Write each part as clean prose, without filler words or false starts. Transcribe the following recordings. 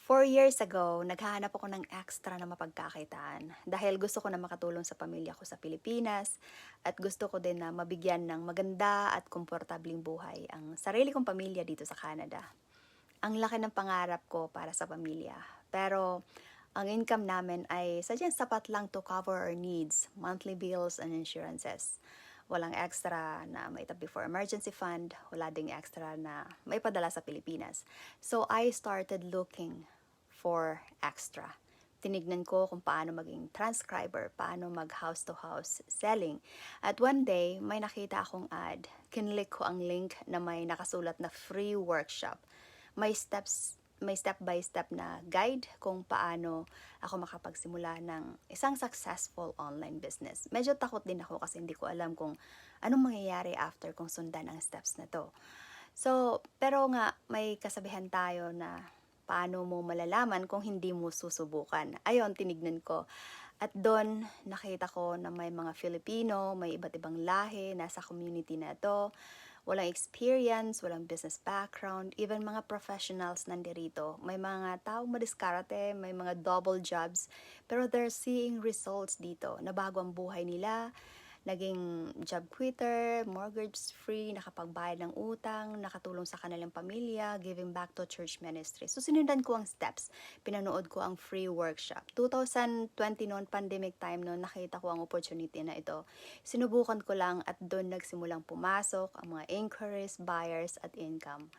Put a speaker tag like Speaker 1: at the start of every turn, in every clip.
Speaker 1: 4 years ago, naghahanap ako ng extra na mapagkakitaan dahil gusto ko na makatulong sa pamilya ko sa Pilipinas at gusto ko din na mabigyan ng maganda at komportabling buhay ang sarili kong pamilya dito sa Canada. Ang laki ng pangarap ko para sa pamilya, pero ang income namin ay sadyang sapat lang to cover our needs, monthly bills and insurances. Walang extra na maitabi for emergency fund, wala ding extra na maipadala sa Pilipinas. So I started looking for extra. Tinignan ko kung paano maging transcriber, paano mag house-to-house selling. At one day, may nakita akong ad. Kinlik ko ang link na may nakasulat na free workshop. May step-by-step na guide kung paano ako makapagsimula ng isang successful online business. Medyo takot din ako kasi hindi ko alam kung anong mangyayari after kung sundan ang steps na to. So, pero nga may kasabihan tayo na paano mo malalaman kung hindi mo susubukan. Ayon, tinignan ko. At doon, nakita ko na may mga Filipino, may iba't ibang lahi, nasa community na to. Walang experience, walang business background, even mga professionals nandirito. May mga taong madiskarte, may mga double jobs, pero they're seeing results dito. Nabago ang buhay nila, naging job quitter, mortgage free, nakapagbayad ng utang, nakatulong sa kanilang pamilya, giving back to church ministry. So sinundan ko ang steps, pinanood ko ang free workshop. 2020 noon, pandemic time noon, nakita ko ang opportunity na ito. Sinubukan ko lang at doon nagsimulang pumasok ang mga inquiries, buyers at income.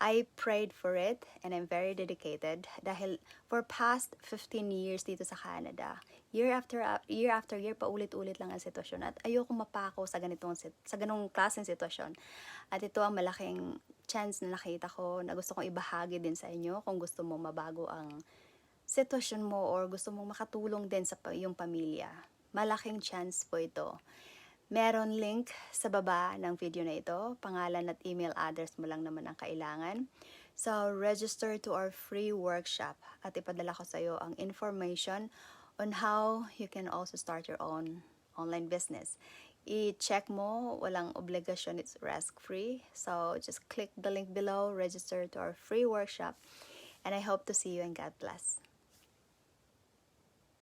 Speaker 1: I prayed for it and I'm very dedicated dahil for past 15 years dito sa Canada, year after year, paulit-ulit lang ang sitwasyon at ayoko mapako sa ganung klaseng sitwasyon. At ito ang malaking chance na nakita ko na gusto kong ibahagi din sa inyo kung gusto mo mabago ang sitwasyon mo or gusto mong makatulong din sa iyong pamilya. Malaking chance po ito. Meron link sa baba ng video na ito. Pangalan at email address mo lang naman ang kailangan. So, register to our free workshop at ipadala ko sa iyo ang information on how you can also start your own online business. I-check mo, walang obligasyon, it's risk-free. So, just click the link below, register to our free workshop, and I hope to see you and God bless.